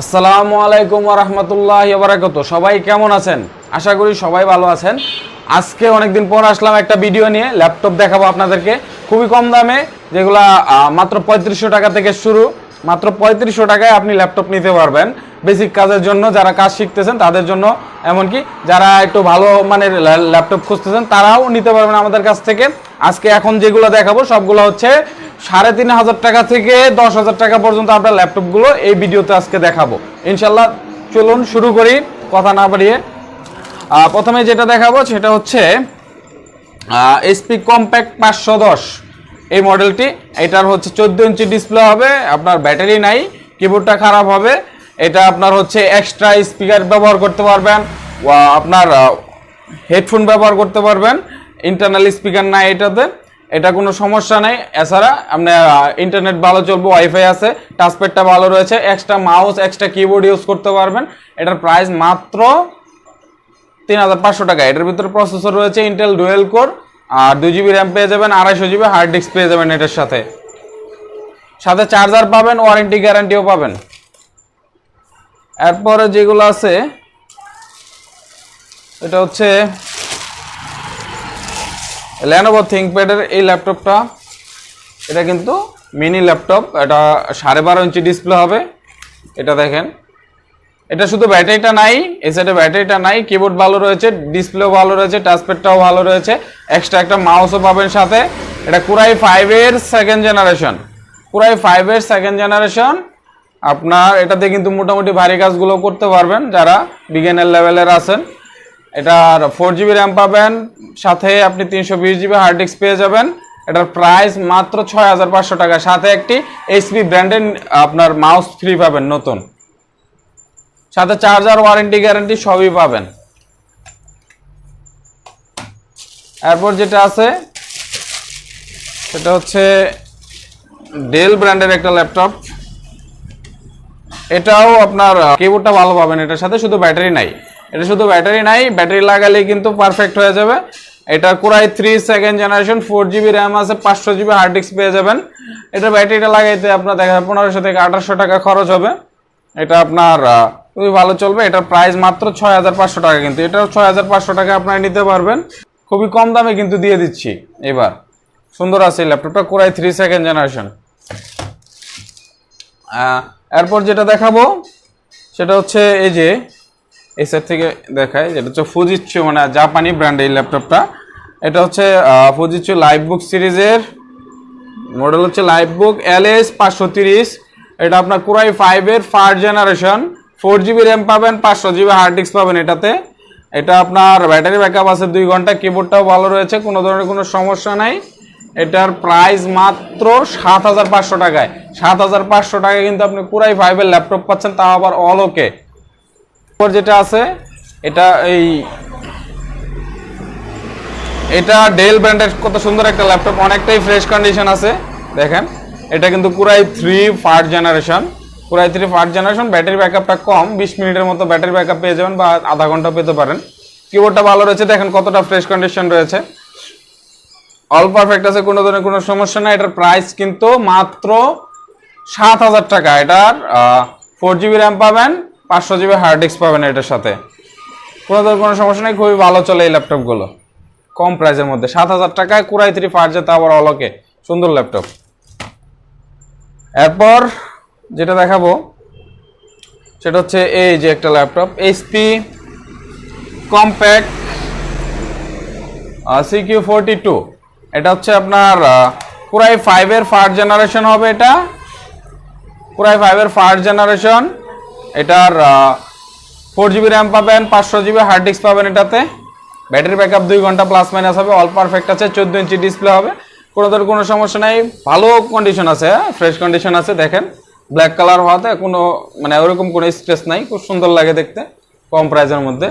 আসসালামু আলাইকুম ওয়া রাহমাতুল্লাহি ওয়া বারাকাতুহু। সবাই কেমন আছেন? আশা করি সবাই ভালো আছেন। আজকে অনেকদিন পর আসলাম একটা ভিডিও নিয়ে। ল্যাপটপ দেখাবো আপনাদেরকে খুবই কম দামে, যেগুলা মাত্র 3500 টাকা থেকে শুরু। মাত্র 3500 টাকায় আপনি ল্যাপটপ নিতে পারবেন বেসিক কাজের জন্য, যারা কাজ শিখতেছেন তাদের জন্য, এমনকি যারা একটু ভালো মানের ল্যাপটপ খুঁজতেছেন তারাও নিতে পারবেন আমাদের কাছ থেকে। আজকে এখন যেগুলো দেখাবো সবগুলো হচ্ছে 3500 টাকা থেকে 10,000 টাকা পর্যন্ত আপনার ল্যাপটপগুলো এই ভিডিওতে আজকে দেখাবো ইনশাল্লাহ। চলুন শুরু করি কথা না বাড়িয়ে। প্রথমে যেটা দেখাবো সেটা হচ্ছে HP কম্প্যাক্ট 510 এই মডেলটি। এটার হচ্ছে 14 ইঞ্চি ডিসপ্লে হবে, আপনার ব্যাটারি নাই, কিবোর্ডটা খারাপ হবে। এটা আপনার হচ্ছে এক্সট্রা স্পিকার ব্যবহার করতে পারবেন, আপনার হেডফোন ব্যবহার করতে পারবেন, ইন্টারনাল স্পিকার নাই এটাতে, এটা কোনো সমস্যা নেই। এছাড়া আপনার ইন্টারনেট ভালো চলবে, ওয়াইফাই আছে, টাচপ্যাডটা ভালো রয়েছে, extra mouse extra keyboard use করতে পারবেন। এটার প্রাইস মাত্র 3500 টাকা। এটার ভিতরে প্রসেসর রয়েছে ইন্টেল ডুয়েল কোর, আর 2GB র্যাম পেয়ে যাবেন, 250 GB হার্ড ডিস্ক পেয়ে যাবেন। এটার সাথে সাথে চার্জার পাবেন, ওয়ারেন্টি গ্যারান্টিও পাবেন। এরপরে যেগুলো আছে এটা হচ্ছে Lenovo ThinkPad এর এই ল্যাপটপটা। এটা কিন্তু মিনি ল্যাপটপ, এটা 12.5 ইঞ্চি ডিসপ্লে হবে। এটা দেখেন, এটা শুধু ব্যাটারিটা নাই, এই সাইডে ব্যাটারিটা নাই, কিবোর্ড ভালো রয়েছে, ডিসপ্লেও ভালো রয়েছে, টাচপ্যাডটাও ভালো রয়েছে, এক্সট্রা একটা মাউসও পাবেন সাথে। এটা Core i5 এর সেকেন্ড জেনারেশন, Core i5 এর সেকেন্ড জেনারেশন। আপনার এটাতে কিন্তু মোটামুটি ভারী কাজগুলো করতে পারবেন যারা বিগিনার লেভেলের আছেন। এটার 4GB র্যাম পাবেন, সাথে আপনি 320 GB হার্ড ডিস্ক পেয়ে যাবেন। এটার প্রাইস মাত্র 6500 টাকা, সাথে একটি HP ব্র্যান্ডের আপনার মাউস ফ্রি পাবেন নতুন, সাথে চার্জার, ওয়ারেন্টি গ্যারান্টি সবই পাবেন। এরপর যেটা আছে সেটা হচ্ছে ডেল ব্র্যান্ডের একটা ল্যাপটপ। এটাও আপনার কিবোর্ডটা ভালো পাবেন এটার সাথে, শুধু ব্যাটারি নাই। এটা শুধু ব্যাটারি নাই, ব্যাটারি লাগালেই কিন্তু পারফেক্ট হয়ে যাবে। এটা Core i3 second generation, 4GB RAM আছে, 500 GB হার্ড ডিস্ক পেয়ে যাবেন। এটা ব্যাটারিটা লাগাইতে আপনার দেখা 1500 থেকে 1800 টাকা খরচ হবে। এটা আপনার খুবই ভালো চলবে। এটার প্রাইস মাত্র 6500 টাকা, কিন্তু এটাও 6500 টাকা আপনারা নিতে পারবেন। খুবই কম দামে কিন্তু দিয়ে দিচ্ছি এবার। সুন্দর আছে এই ল্যাপটপটা, Core i3 সেকেন্ড জেনারেশন। এরপর যেটা দেখাবো সেটা হচ্ছে এই যে এই সাইড থেকে দেখায়, যেটা হচ্ছে ফুজিৎসু, মানে জাপানি ব্র্যান্ড এই ল্যাপটপটা। এটা হচ্ছে ফুজিৎসু লাইভবুক সিরিজের মডেল হচ্ছে লাইভবুক LS 530। এটা আপনার Core i5 এর ফার্স্ট জেনারেশন, 4GB র্যাম পাবেন, 500 GB হার্ড ডিস্ক পাবেন এটাতে। এটা আপনার ব্যাটারি ব্যাকআপ আছে 2 ঘন্টা, কিবোর্ডটাও ভালো রয়েছে, কোনো ধরনের কোনো সমস্যা নাই। এটার প্রাইস মাত্র 7500 টাকায়। 7500 টাকায় কিন্তু আপনি Core i5 এর ল্যাপটপ পাচ্ছেন, তাও আবার অল ওকে। যেটা আছে এটা ডেল ব্র্যান্ডের কত সুন্দর একটা ল্যাপটপ, অনেকটাই ফ্রেশ কন্ডিশন আছে দেখেন। এটা কিন্তু Core i3 first generation, Core i3 first generation. Battery ব্যাকআপটা কম, 20 মিনিটের মতো ব্যাটারি ব্যাকআপ পেয়ে যাবেন, বা আধা ঘন্টা পেতে পারেন। কিবোর্ডটা ভালো রয়েছে, দেখেন কতটা ফ্রেশ কন্ডিশন রয়েছে, অল পারফেক্ট আছে, কোনো ধরনের কোনো সমস্যা নাই। এটার প্রাইস কিন্তু মাত্র 7000 টাকা। এটার 4GB র্যাম পাবেন, 500 GB হার্ড ডিস্ক পাবেন এটার সাথে, কোনো ধরনের কোনো সমস্যা নেই। খুবই ভালো চলে এই ল্যাপটপগুলো কম প্রাইসের মধ্যে। 7000 টাকায় Core i3 ফার্স্ট, যেতে আবার অলকে সুন্দর ল্যাপটপ। এরপর যেটা দেখাবো সেটা হচ্ছে এই যে একটা ল্যাপটপ HP কম্প্যাক্ট CQ42। এটা হচ্ছে আপনার Core i5 এর ফার্স্ট জেনারেশন হবে। এটা Core i5 এর ফার্স্ট জেনারেশন। এটার 4GB র্যাম পাবেন, 500 GB হার্ড ডিস্ক পাবেন এটাতে। ব্যাটারি ব্যাকআপ 2 ঘন্টা প্লাস মাইনাস হবে, অল পারফেক্ট আছে, 14 ইঞ্চি ডিসপ্লে হবে, কোনো ধরনের কোনো সমস্যা নাই, ভালো কন্ডিশন আছে, ফ্রেশ কন্ডিশন আছে। দেখেন ব্ল্যাক কালার হওয়াতে কোনো মানে ওরকম কোনো স্ট্রেস নাই, খুব সুন্দর লাগে দেখতে কম প্রাইসের মধ্যে।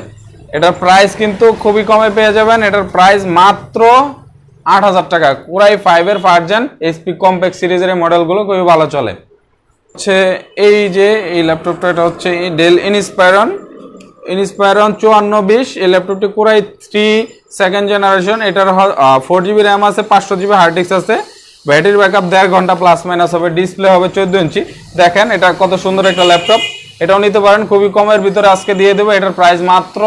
এটার প্রাইস কিন্তু খুবই কমে পেয়ে যাবেন। এটার প্রাইস মাত্র 8000 টাকা। Core i5 এর ফার্স্ট জেন HP কম্প্যাক্ট সিরিজের মডেলগুলো খুবই ভালো চলে। হচ্ছে এই যে এই ল্যাপটপটা, এটা হচ্ছে ডেল ইনস্পায়রন 5420। এই ল্যাপটপটি Core i3 সেকেন্ড জেনারেশন। এটার 4GB র্যাম আছে, 500 GB হার্ড ডিস্ক আছে, ব্যাটারি ব্যাকআপ 1.5 ঘন্টা প্লাস মাইনাস হবে, ডিসপ্লে হবে 14 ইঞ্চি। দেখেন এটা কত সুন্দর একটা ল্যাপটপ, এটাও নিতে পারেন, খুবই কমের ভিতরে আজকে দিয়ে দেবো। এটার প্রাইস মাত্র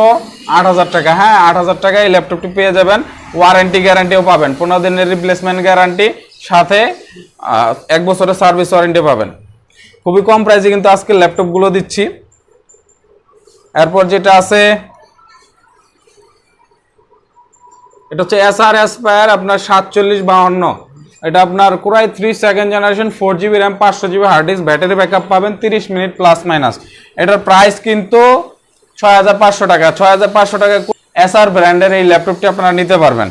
8,000 টাকা। হ্যাঁ, 8,000 টাকায় এই ল্যাপটপটি পেয়ে যাবেন। ওয়ারেন্টি গ্যারান্টিও পাবেন, 15 দিনের রিপ্লেসমেন্ট গ্যারান্টি, সাথে 1 বছরের সার্ভিস ওয়ারেন্টি পাবেন। খুবই কম প্রাইসে কিন্তু আজকে ল্যাপটপগুলো দিচ্ছি। এরপর যেটা আছে এটা হচ্ছে এসআর অ্যাসপায়ার আপনার 4752। এটা আপনার Core i 3 second generation, 4GB RAM, 500GB hard disk, battery backup পাবেন 30 মিনিট প্লাস মাইনাস। এটার প্রাইস কিন্তু 6500 টাকা। 6500 টাকা এসআর ব্র্যান্ডের এই ল্যাপটপটি আপনারা নিতে পারবেন।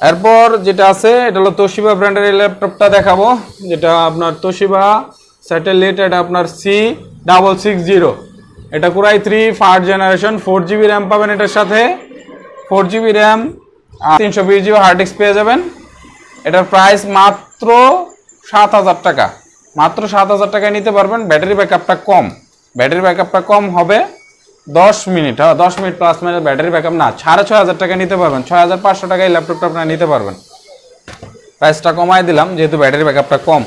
এরপর যেটা আছে এটা হলো তোশিবা ব্র্যান্ডের এই ল্যাপটপটা দেখাবো, যেটা আপনার তোশিবা স্যাটেলাইট। এটা আপনার C660। এটা core i 3 first generation, 4GB RAM পাবেন এটার সাথে, 4GB RAM, 320GB hard disk পেয়ে যাবেন। এটার প্রাইস মাত্র 7000 টাকা। মাত্র 7000 টাকায় নিতে পারবেন। ব্যাটারি ব্যাকআপটা কম হবে 10 মিনিট। হ্যাঁ, 10 minute plus minus battery backup না। 6500 টাকায় নিতে পারবেন। 6500 টাকায় এই ল্যাপটপটা আপনারা নিতে পারবেন। প্রাইসটা কমায় দিলাম যেহেতু ব্যাটারি ব্যাকআপটা কম।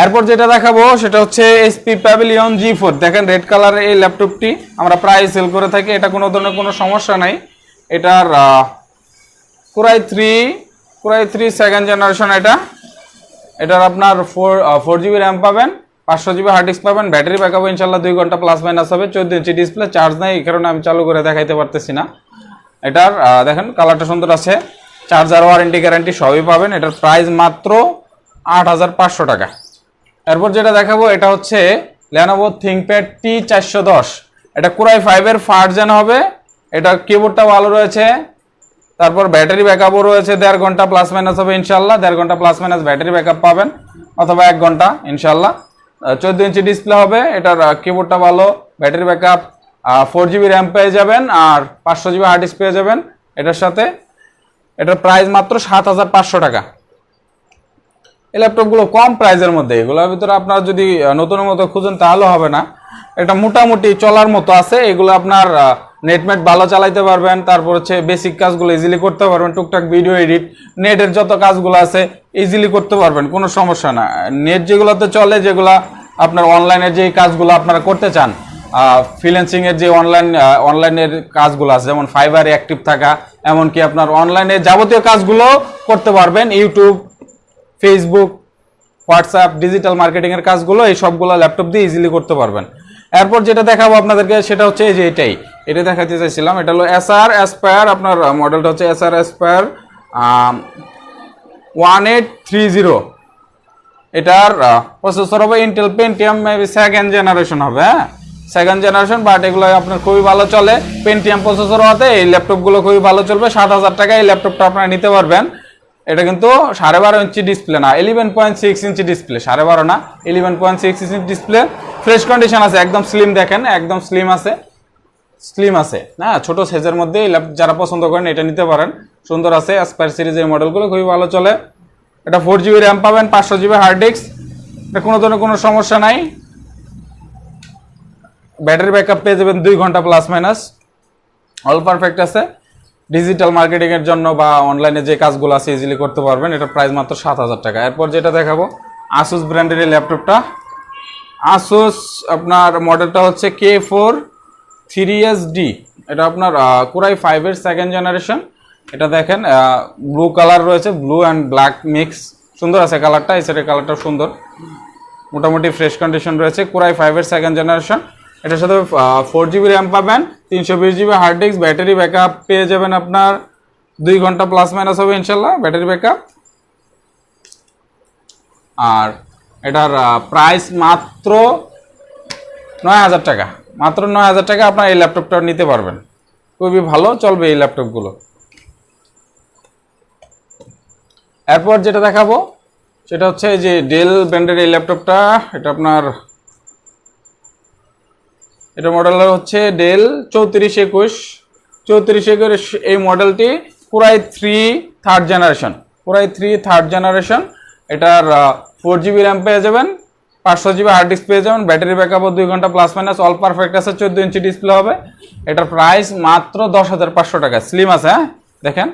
এরপর যেটা দেখাবো সেটা হচ্ছে HP প্যাভিলিয়ন G4। দেখেন রেড কালারের এই ল্যাপটপটি আমরা প্রায় সেল করে থাকি। এটা কোনো ধরনের কোনো সমস্যা নাই। এটার কোরাই 3 সেকেন্ড জেনারেশন। এটার আপনার 4GB র্যাম পাবেন, 500GB হার্ড ডিস্ক পাবেন, ব্যাটারি ব্যাকআপ ইনশাল্লাহ 2 ঘন্টা প্লাস মাইনাস হবে। 14 ইঞ্চি ডিসপ্লে, চার্জ নাই, এই কারণে আমি চালু করে দেখাইতে পারতেছি না। এটার দেখেন কালারটা সুন্দর আছে, চার্জার, ওয়ারেন্টি গ্যারান্টি সবই পাবেন। এটার প্রাইস মাত্র 8500 টাকা। এরপর যেটা দেখাবো এটা হচ্ছে Lenovo ThinkPad T410। এটা কোরাই 5 এর ফার্স্ট জেন হবে। এটা কিবোর্ডটা ভালো রয়েছে, তারপর ব্যাটারি ব্যাকআপও রয়েছে 1.5 ঘন্টা প্লাস মাইনাস হবে ইনশাল্লাহ। 1.5 ঘন্টা প্লাস মাইনাস ব্যাটারি ব্যাকআপ পাবেন, অথবা 1 ঘন্টা ইনশাল্লাহ। 14 ইঞ্চি ডিসপ্লে হবে। এটার কিবোর্ডটা ভালো, ব্যাটারি ব্যাকআপ, 4GB র্যাম পেয়ে যাবেন, আর 500GB হার্ড ডিস্ক পেয়ে যাবেন এটার সাথে। এটার প্রাইস মাত্র 7500 টাকা। এই ল্যাপটপগুলো কম প্রাইসের মধ্যে, এগুলোর ভিতরে আপনারা যদি নতুনের মতো খুঁজেন তাহলে হবে না। এটা মোটামুটি চলার মতো আছে। এগুলো আপনার নেটমেট ভালো চালাইতে পারবেন, তারপর হচ্ছে বেসিক কাজগুলো ইজিলি করতে পারবেন, টুকটাক ভিডিও এডিট, নেটের যত কাজগুলো আছে ইজিলি করতে পারবেন, কোনো সমস্যা না। নেট যেগুলোতে চলে, যেগুলো আপনার অনলাইনের যে কাজগুলো আপনারা করতে চান, ফ্রিল্যান্সিং এর যে অনলাইনের কাজগুলো আছে, যেমন ফাইবারে অ্যাক্টিভ থাকা, এমনকি আপনার অনলাইনে যাবতীয় কাজগুলো করতে পারবেন। YouTube, Facebook, WhatsApp, digital marketing এর কাজগুলো এই সবগুলো ল্যাপটপ দিয়ে ইজিলি করতে পারবেন। এরপর যেটা দেখাবো আপনাদেরকে সেটা হচ্ছে এই যে এটা দেখাতে চাইছিলাম। এটা হলো এসআর অ্যাসপায়ার। আপনার মডেলটা হচ্ছে এসআর অ্যাসপায়ার 1830। এটার প্রসেসর হবে Intel Pentium, maybe second generation হবে। হ্যাঁ, সেকেন্ড জেনারেশন, বাট এগুলো আপনার খুবই ভালো চলে। পেন্টিয়াম প্রসেসর হতে এই ল্যাপটপগুলো খুবই ভালো চলবে। 7000 টাকায় এই ল্যাপটপটা আপনারা নিতে পারবেন। এটা কিন্তু 12.5 ইঞ্চি ডিসপ্লে না, 11.6 ইঞ্চি ডিসপ্লে, 12.5 না, 11.6 ইঞ্চি ডিসপ্লে। ফ্রেশ কন্ডিশন আছে, একদম স্লিম। দেখেন একদম স্লিম আছে। হ্যাঁ, ছোট সাইজের মধ্যে যারা পছন্দ করেন এটা নিতে পারেন। সুন্দর আছে। অ্যাসপায়ার সিরিজের মডেলগুলো খুবই ভালো চলে। এটা 4GB র্যাম পাবেন, 500GB হার্ড ডিস্ক। এটা কোনো ধরনের কোনো সমস্যা নাই। ব্যাটারি ব্যাকআপ পেয়ে যাবেন 2 ঘন্টা প্লাস মাইনাস, অল পারফেক্ট আছে। ডিজিটাল মার্কেটিং এর জন্য বা অনলাইনে যে কাজগুলো আছে ইজিলি করতে পারবেন। এটা প্রাইস মাত্র 7000 টাকা। এরপর যেটা দেখাবো আসুস ব্র্যান্ডের এই ল্যাপটপটা। আসুস আপনার মডেলটা হচ্ছে K4 3SD। এটা আপনার কোরাই 5 এর সেকেন্ড জেনারেশন। এটা দেখেন ব্লু কালার রয়েছে, ব্লু অ্যান্ড ব্ল্যাক মিক্স, সুন্দর আছে কালারটা। এই সেটের কালারটা সুন্দর, মোটামুটি ফ্রেশ কন্ডিশন রয়েছে। কোরাই 5 এর সেকেন্ড জেনারেশন। এটার সাথে 4GB র্যাম পাবেন, 320GB hard disk, battery backup পেয়ে যাবেন আপনার 2 ঘন্টা প্লাস মাইনাস হবে ইনশাল্লাহ ব্যাটারি ব্যাকআপ। আর এটার প্রাইস মাত্র 9000 টাকা। মাত্র 9000 টাকা আপনার এই ল্যাপটপটা নিতে পারবেন। খুবই ভালো চলবে এই ল্যাপটপগুলো। এরপর যেটা দেখাবো সেটা হচ্ছে যে ডেল ব্র্যান্ডের এই ল্যাপটপটা। এটা আপনার এটা মডেল হচ্ছে ডেল 3421। এই মডেলটি কোরাই 3 থার্ড জেনারেশন। এটার 4GB র্যাম পেয়ে যাবেন, 500GB হার্ড ডিস্ক পেয়ে যাবেন, ব্যাটারি ব্যাকআপও 2 ঘন্টা প্লাস মাইনাস, অল পারফেক্ট আছে। 14 ইঞ্চি ডিসপ্লে হবে। এটার প্রাইস মাত্র 10500 টাকা। স্লিম আছে। হ্যাঁ, দেখেন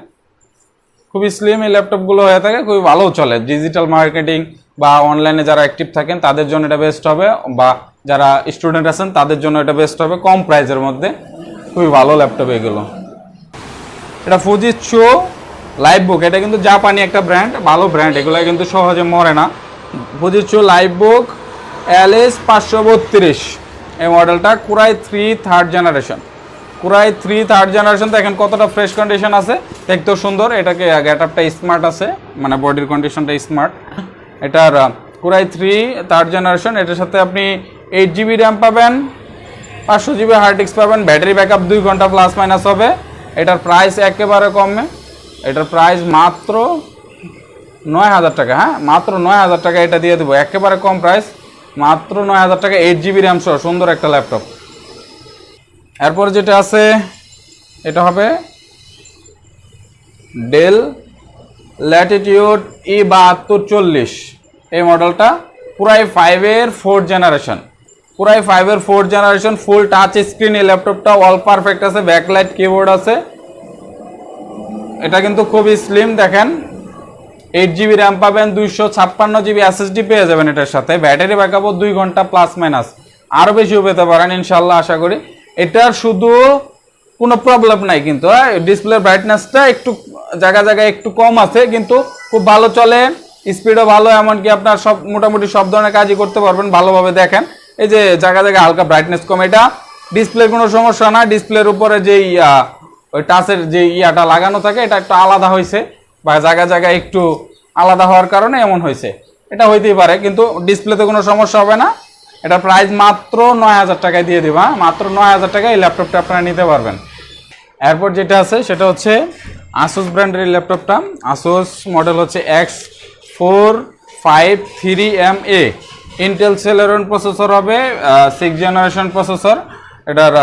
খুবই স্লিম এই ল্যাপটপগুলো হয়ে থাকে, খুবই ভালো চলে। ডিজিটাল মার্কেটিং বা অনলাইনে যারা অ্যাক্টিভ থাকেন তাদের জন্য এটা বেস্ট হবে, বা যারা স্টুডেন্ট আছেন তাদের জন্য এটা বেস্ট হবে, কম প্রাইসের মধ্যে খুবই ভালো ল্যাপটপ এগুলো। এটা ফুজিৎসু লাইভ বুক, এটা কিন্তু জাপানি একটা ব্র্যান্ড, ভালো ব্র্যান্ড, এগুলো কিন্তু সহজে মরে না। ফুজিৎসু লাইভ বুক LS 532 এই মডেলটা, কুরাই 3 থার্ড জেনারেশন। কুরাই 3 থার্ড জেনারেশন দেখেন কতটা ফ্রেশ কন্ডিশন আছে, দেখতেও সুন্দর। এটাকে গেটআপটা স্মার্ট আছে, মানে বডির কন্ডিশনটা স্মার্ট। এটার কুরাই 3 থার্ড জেনারেশন, এটার সাথে আপনি 8GB র্যাম পাবেন, 500GB হার্ড ডিস্ক পাবেন, ব্যাটারি ব্যাকআপ 2 ঘন্টা প্লাস মাইনাস হবে। এটার প্রাইস একেবারে কমে, এটার প্রাইস মাত্র 9000 টাকা। হ্যাঁ, মাত্র 9000 টাকা এটা দিয়ে দেবো, একেবারে কম প্রাইস, মাত্র 9000 টাকা, 8GB র্যাম সহ সুন্দর একটা ল্যাপটপ। এরপর যেটা আছে এটা হবে ডেল ল্যাটিটিউড E7240 এই মডেলটা, কুরাই 5 এর 4th জেনারেশন। কুরাই 5 এর 4th জেনারেশন, ফুল টাচ স্ক্রিন এই ল্যাপটপটা, অল পারফেক্ট আছে, ব্যাকলাইট কিবোর্ড আছে। এটা কিন্তু খুবই স্লিম, দেখেন 8GB র্যাম পাবেন, 256GB SSD পেয়ে যাবেন এটার সাথে, ব্যাটারি ব্যাকআপও 2 ঘন্টা প্লাস মাইনাস, আরও বেশিও পেতে পারেন ইনশাল্লাহ আশা করি। এটার শুধু কোনো প্রবলেম নাই কিন্তু, ডিসপ্লে ব্রাইটনেসটা একটু জায়গায় একটু কম আছে, কিন্তু খুব ভালো চলে, স্পিডও ভালো, এমনকি আপনার সব মোটামুটি সব ধরনের কাজই করতে পারবেন ভালোভাবে। দেখেন এই যে জায়গায় হালকা ব্রাইটনেস কম, এটা ডিসপ্লের কোনো সমস্যা না। ডিসপ্লের উপরে যেই ওই টাচের যে ইয়াটা লাগানো থাকে এটা একটু আলাদা হয়েছে, বা জায়গায় একটু আলাদা হওয়ার কারণে এমন হয়েছে, এটা হইতেই পারে, কিন্তু ডিসপ্লেতে কোনো সমস্যা হবে না। এটা প্রাইস মাত্র 9000 টাকায় দিয়ে দেবা, মাত্র 9000 টাকায় এই ল্যাপটপটা আপনারা নিতে পারবেন। এরপর যেটা আছে সেটা হচ্ছে আসুস ব্র্যান্ডের এই ল্যাপটপটা, আসুস মডেল হচ্ছে X453MA, ইন্টেল সেলেরন প্রসেসর হবে, 6th জেনারেশন প্রসেসর। এটার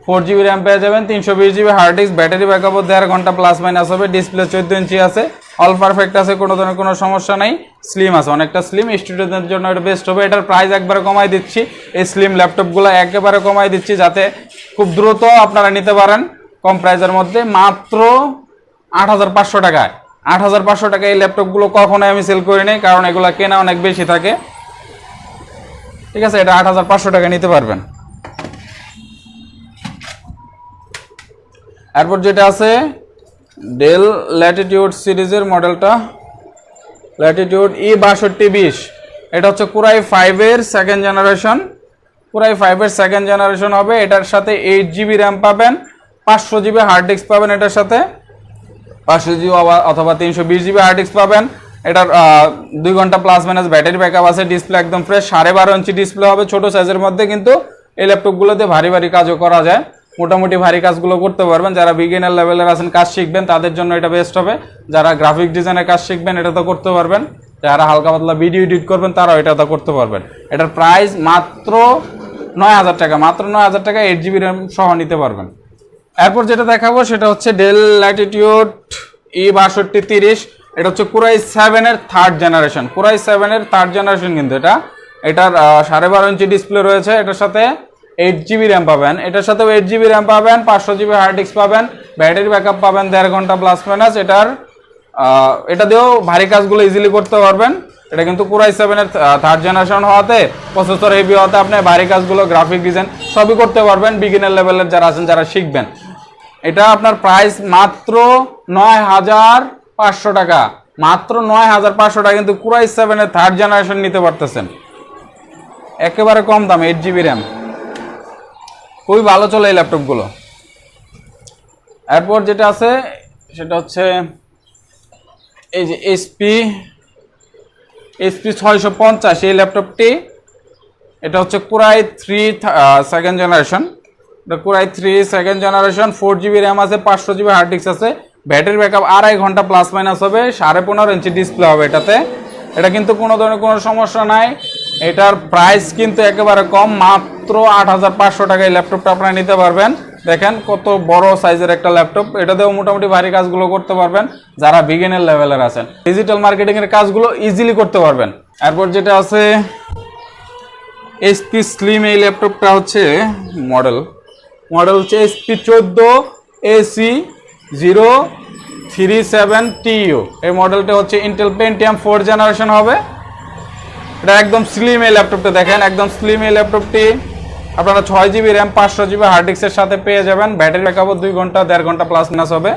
4GB র্যাম পেয়ে যাবেন, 320GB হার্ড ডিস্ক, ব্যাটারি ব্যাকআপও 1.5 ঘন্টা প্লাস মাইনাস হবে, ডিসপ্লে 14 ইঞ্চি আছে, অল পারফেক্ট আছে, কোনো ধরনের কোনো সমস্যা নেই, স্লিম আছে, অনেকটা স্লিম, স্টুডেন্টদের জন্য এটা বেস্ট হবে। এটার প্রাইস একবারে কমাই দিচ্ছি, এই স্লিম ল্যাপটপগুলো একেবারে কমাই দিচ্ছি যাতে খুব দ্রুত আপনারা নিতে পারেন কম প্রাইসের মধ্যে, মাত্র 8500 টাকায়। 8500 টাকায় এই ল্যাপটপগুলো কখনোই আমি সেল করি নাই, কারণ এগুলো কেনা অনেক বেশি থাকে, ঠিক আছে। এটা 8500 টাকায় নিতে পারবেন। এরপর যেটা আছে ডেল ল্যাটিটিউড সিরিজের মডেলটা, ল্যাটিটিউড E6220, এটা হচ্ছে কুরাই 5 এর 2nd জেনারেশন। কুরাই 5 এর 2nd জেনারেশন হবে, এটার সাথে 8GB র্যাম পাবেন, 500GB হার্ড ডিস্ক পাবেন, এটার সাথে 500GB অথবা 320GB হার্ড ডিস্ক পাবেন। এটার 2 ঘন্টা প্লাস মাইনাস ব্যাটারি ব্যাকআপ আছে, ডিসপ্লে একদম ফ্রেশ, 12.5 ইঞ্চি ডিসপ্লে হবে, ছোট সাইজের মধ্যে, কিন্তু এই ল্যাপটপগুলোতে ভারী কাজও করা যায়, মোটামুটি ভারী কাজগুলো করতে পারবেন। যারা বিগিনার লেভেলের আছেন, কাজ শিখবেন, তাদের জন্য এটা বেস্ট হবে। যারা গ্রাফিক ডিজাইনের কাজ শিখবেন এটা তো করতে পারবেন, যারা হালকা পাতলা ভিডিও এডিট করবেন তারাও এটা তো করতে পারবেন। এটার প্রাইস মাত্র 9000 টাকা, মাত্র 9000 টাকা, 8GB র্যাম সহ নিতে পারবেন। এরপর যেটা দেখাবো সেটা হচ্ছে ডেল ল্যাটিটিউড E6230, এটা হচ্ছে কুরাই 7 এর 3rd জেনারেশন। কুরাই 7 এর 3rd জেনারেশন, কিন্তু এটার 12.5 ইঞ্চি ডিসপ্লে রয়েছে, এটার সাথে 8GB র্যাম পাবেন, এটার সাথেও 8GB র্যাম পাবেন, 500GB হার্ড ডিস্ক পাবেন, ব্যাটারি ব্যাকআপ পাবেন 1.5 ঘন্টা প্লাস মাইনাস। এটা দিয়েও ভারী কাজগুলো ইজিলি করতে পারবেন। এটা কিন্তু কুরাই 7 এর 3rd জেনারেশন হওয়াতে, প্রসেসর হেভি হওয়াতে আপনি ভারী কাজগুলো, গ্রাফিক ডিজাইন সবই করতে পারবেন, বিগিনার লেভেলের যারা আছেন, যারা শিখবেন। এটা আপনার প্রাইস মাত্র 9500 টাকা, মাত্র 9500 টাকা, কিন্তু কুরাই 7 এর 3rd জেনারেশন নিতে পারতেছেন, একেবারে কম দাম, 8GB র্যাম, খুবই ভালো চলে এই ল্যাপটপগুলো। এরপর যেটা আছে সেটা হচ্ছে এই যে HP 650 এই ল্যাপটপটি, এটা হচ্ছে কুরাই 3 2nd জেনারেশন। এটা কুরাই 3 2nd জেনারেশন, 4GB র্যাম আছে, 500GB হার্ড ডিস্ক আছে, ব্যাটারি ব্যাকআপ 2.5 ঘন্টা প্লাস মাইনাস হবে, 15.5 ইঞ্চি ডিসপ্লে হবে এটাতে। এটা কিন্তু কোনো ধরনের কোনো সমস্যা নাই। এটার প্রাইস কিন্তু একেবারে কম, মাত্র 8500 টাকায় ল্যাপটপটা আপনারা নিতে পারবেন। দেখেন কত বড় সাইজের একটা ল্যাপটপ, এটাতেও মোটামুটি ভারী কাজগুলো করতে পারবেন যারা বিগিনার লেভেলের আছেন, ডিজিটাল মার্কেটিং এর কাজগুলো ইজিলি করতে পারবেন। এরপর যেটা আছে HP স্লিম, এই ল্যাপটপটা হচ্ছে মডেল হচ্ছে HP 14AC037TU। এই মডেলটা হচ্ছে ইন্টেল পেন্টিয়াম 4th জেনারেশন হবে, এটা একদম স্লিম এই ল্যাপটপটা দেখেন, একদম স্লিম এই ল্যাপটপটি আপনারা 6GB র্যাম 500GB হার্ড ডিস্কের সাথে পেয়ে যাবেন। ব্যাটারি ব্যাকআপও 2 ঘন্টা 1.5 ঘন্টা প্লাস মাইনাস হবে।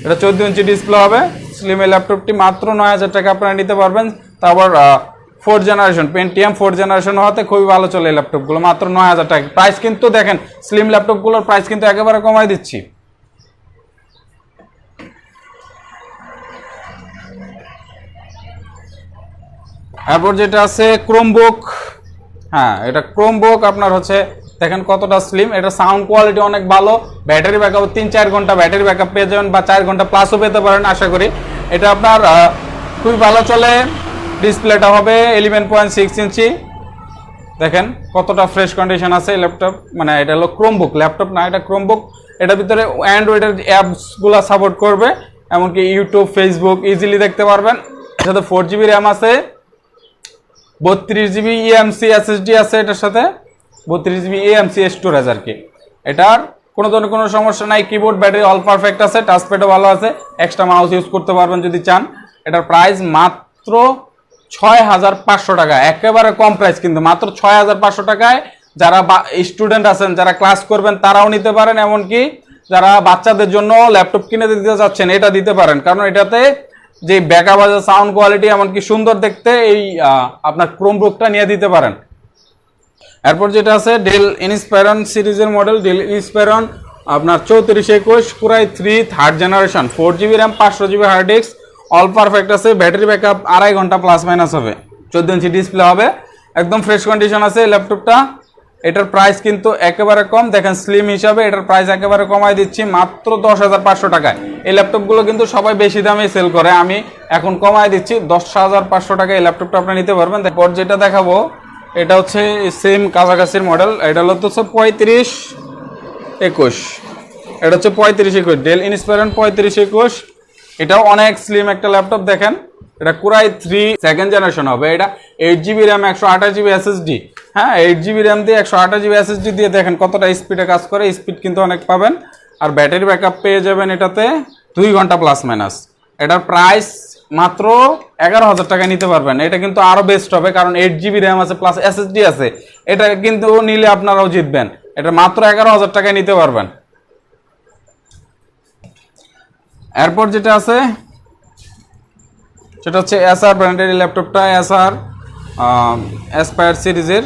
এটা 14 ইঞ্চি ডিসপ্লে হবে। স্লিম এই ল্যাপটপটি মাত্র 9000 টাকা আপনারা নিতে পারবেন। তারপর 4th generation Pentium 4th generation হতে খুবই ভালো চলে এই ল্যাপটপগুলো, মাত্র 9000 টাকা প্রাইস। কিন্তু দেখেন স্লিম ল্যাপটপগুলোর প্রাইস কিন্তু একেবারে কমাই দিচ্ছি। এরপর যেটা আছে ক্রোমবুক, হ্যাঁ এটা ক্রোমবুক আপনার হচ্ছে দেখেন কতটা স্লিম, এটা সাউন্ড কোয়ালিটি অনেক ভালো, ব্যাটারি ব্যাকআপ 3-4 ঘন্টা ব্যাটারি ব্যাকআপ পেয়ে যাবেন, বা 4 ঘন্টা প্লাসও পেতে পারেন আশা করি। এটা আপনার খুবই ভালো চলে। ডিসপ্লেটা হবে 11.6 ইঞ্চি, দেখেন কতটা ফ্রেশ কন্ডিশন আছে এই ল্যাপটপ। মানে এটা হলো ক্রোমবুক, ল্যাপটপ না, এটা ক্রোমবুক। এটার ভিতরে অ্যান্ড্রয়েডের অ্যাপসগুলো সাপোর্ট করবে, এমনকি ইউটিউব ফেসবুক ইজিলি দেখতে পারবেন। এর সাথে 4GB র্যাম আছে, 32GB EMC SSD আছে এটার সাথে, 32GB EMC স্টোরেজ আর কি। এটার কোনো ধরনের কোনো সমস্যা নাই, কিবোর্ড ব্যাটারি অল পারফেক্ট আছে, টাচপ্যাডও ভালো আছে, এক্সট্রা মাউস ইউজ করতে পারবেন যদি চান। এটার প্রাইস মাত্র 6500 টাকা, একেবারে কম প্রাইস কিন্তু, মাত্র 6500 টাকায় যারা স্টুডেন্ট আছেন, যারা ক্লাস করবেন তারাও নিতে পারেন, এমনকি যারা বাচ্চাদের জন্য ল্যাপটপ কিনে দিতে যাচ্ছেন এটা দিতে পারেন, কারণ এটাতে যে ব্যাকআপ আছে, সাউন্ড কোয়ালিটি এমনকি সুন্দর দেখতে, এই আপনার ক্রোমবুকটা নিয়ে দিতে পারেন। এরপর যেটা আছে ডেল ইনস্পায়রন সিরিজের মডেল, ডেল ইনস্পায়রন আপনার 3421 Core i3 3rd generation, 4GB RAM 500GB hard disk, all perfect আছে, ব্যাটারি ব্যাকআপ 2.5 ঘন্টা প্লাস মাইনাস হবে, 14 ইঞ্চি ডিসপ্লে হবে, একদম ফ্রেশ কন্ডিশন আছে এই ল্যাপটপটা। এটার প্রাইস কিন্তু একেবারে কম, দেখেন স্লিম হিসাবে এটার প্রাইস একেবারে কমাই দিচ্ছি মাত্র 10,500 টাকায়। এই ল্যাপটপগুলো কিন্তু সবাই বেশি দামে সেল করে, আমি এখন কমাই দিচ্ছি 10,500 টাকায় এই ল্যাপটপটা আপনি নিতে পারবেন। তারপর যেটা দেখাবো এটা হচ্ছে সেম কাছাকাছির মডেল, এটা হলো তো 3521, এটা হচ্ছে 3521 ডেল ইনস্পায়রন 3521। এটাও অনেক স্লিম একটা ল্যাপটপ, দেখেন এটা Core i3 2nd জেনারেশন হবে, এটা 8GB র্যাম 128GB SSD, হ্যাঁ 8GB র্যাম দিয়ে 128GB SSD দিয়ে দেখেন কতটা স্পিডে কাজ করে, স্পিড কিন্তু অনেক পাবেন। আর ব্যাটারি ব্যাকআপ পেয়ে যাবেন এটাতে 2 ঘন্টা প্লাস মাইনাস। এটার প্রাইস মাত্র 11,000 টাকায় নিতে পারবেন। এটা কিন্তু আরও বেস্ট হবে, কারণ 8GB র্যাম আছে প্লাস SSD আছে, এটা কিন্তু নিলে আপনারাও জিতবেন। এটা মাত্র 11,000 টাকায় নিতে পারবেন। এরপর যেটা আছে সেটা হচ্ছে এসআর ব্র্যান্ডের এই ল্যাপটপটা, এসআর অ্যাসপায়ার সিরিজের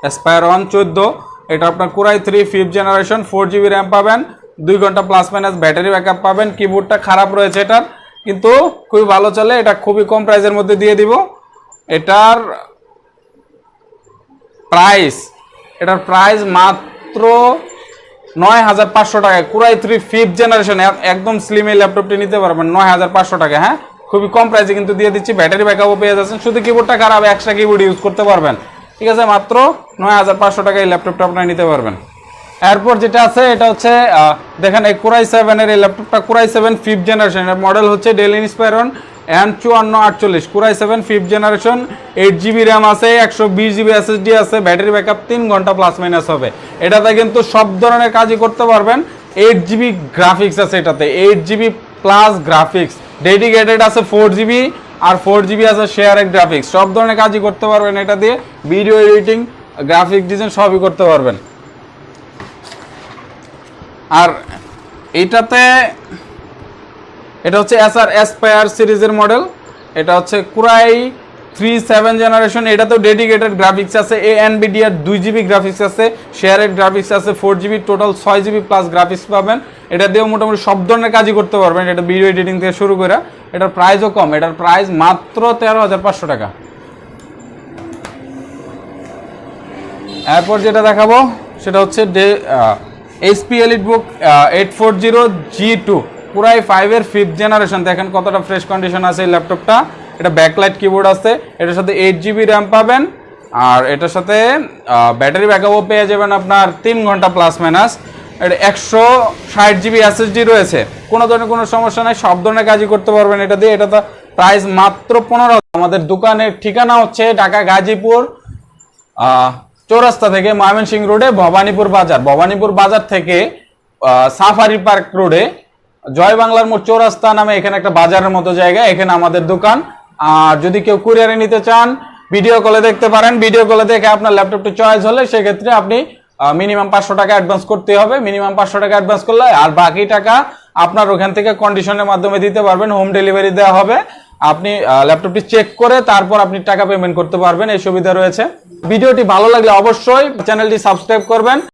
অ্যাসপায়ারন 14, এটা আপনার Core i3 5th generation, 4GB RAM পাবেন, 2 ঘন্টা প্লাস মাইনাস ব্যাটারি ব্যাকআপ পাবেন। কিবোর্ডটা খারাপ রয়েছে এটার, কিন্তু খুবই ভালো চলে, এটা খুবই কম প্রাইসের মধ্যে দিয়ে দিব। এটার প্রাইস মাত্র 9,500 টাকায় Core i3 5th জেনারেশন, একদম স্লিম এই ল্যাপটপটি নিতে পারবেন 9,500 টাকা, হ্যাঁ খুবই কম প্রাইসে কিন্তু দিয়ে দিচ্ছি। ব্যাটারি ব্যাকআপও পেয়ে যাচ্ছেন, শুধু কিবোর্ডটা খারাপ, এক্সট্রা কিবোর্ড ইউজ করতে পারবেন, ঠিক আছে। মাত্র 9,500 টাকায় এই ল্যাপটপটা আপনারা নিতে পারবেন। এরপর যেটা আছে এটা হচ্ছে দেখেন এই Core i7 এর এই ল্যাপটপটা, Core i7 5th জেনারেশন, এর মডেল হচ্ছে Dell Inspiron M5448, Core i7 5th generation, 8GB RAM আছে, 120GB SSD আছে, ব্যাটারি ব্যাকআপ 3 ঘন্টা প্লাস মাইনাস হবে। এটাতে কিন্তু সব ধরনের কাজই করতে পারবেন। 8GB গ্রাফিক্স আছে এটাতে, 8GB প্লাস গ্রাফিক্স, ডেডিকেটেড আছে 4GB, আর 4GB আছে শেয়ারেড গ্রাফিক্স, সব ধরনের কাজই করতে পারবেন এটা দিয়ে, ভিডিও এডিটিং, গ্রাফিক ডিজাইন সবই করতে পারবেন। আর এইটাতে এটা হচ্ছে এসআর অ্যাসপায়ার সিরিজের মডেল, এটা হচ্ছে Core i3 7th জেনারেশন, এটাতেও ডেডিকেটেড গ্রাফিক্স আছে, NVIDIA 2GB গ্রাফিক্স আছে, শেয়ারেড গ্রাফিক্স আছে 4GB, total 6GB plus graphics পাবেন। এটা দিয়েও মোটামুটি সব ধরনের কাজই করতে পারবেন, এটা ভিডিও এডিটিং থেকে শুরু করে। এটার প্রাইসও কম, এটার প্রাইস মাত্র 13,500 টাকা। এরপর যেটা দেখাবো সেটা হচ্ছে HP EliteBook 840G2 Core i5 এর 5th জেনারেশন, দেখেন কতটা ফ্রেশ কন্ডিশন আছে এই ল্যাপটপটা। এটা ব্যাকলাইট কিবোর্ড আছে, এটার সাথে 8GB র্যাম পাবেন, আর এটার সাথে ব্যাটারি ব্যাকআপও পেয়ে যাবেন আপনার 3 ঘন্টা প্লাস মাইনাস। এটা 160GB SSD রয়েছে, কোনো ধরনের কোনো সমস্যা নেই, সব ধরনের কাজই করতে পারবেন এটা দিয়ে। এটা তো প্রাইস মাত্র 15,000। আমাদের দোকানের ঠিকানা হচ্ছে ঢাকা গাজীপুর চৌরাস্তা থেকে ময়মনসিংহ রোডে ভবানীপুর বাজার, ভবানীপুর বাজার থেকে সাফারি পার্ক রোডে জয় বাংলার মোড় চৌরাস্তা নামে এখানে একটা বাজারের মতো জায়গা, এখানে আমাদের দোকান। আর যদি কেউ কুরিয়ারে নিতে চান ভিডিও কলে দেখতে পারেন, ভিডিও কলে দেখে আপনার ল্যাপটপটি চয়েস হলে সেক্ষেত্রে আপনি মিনিমাম 500 টাকা অ্যাডভান্স করতে হবে। মিনিমাম 500 টাকা অ্যাডভান্স করলে আর বাকি টাকা আপনার ওখান থেকে কন্ডিশনের মাধ্যমে দিতে পারবেন, হোম ডেলিভারি দেওয়া হবে। আপনি ল্যাপটপটি চেক করে তারপর আপনি টাকা পেমেন্ট করতে পারবেন, এই সুবিধা রয়েছে। ভিডিওটি ভালো লাগলে অবশ্যই চ্যানেলটি সাবস্ক্রাইব করবেন।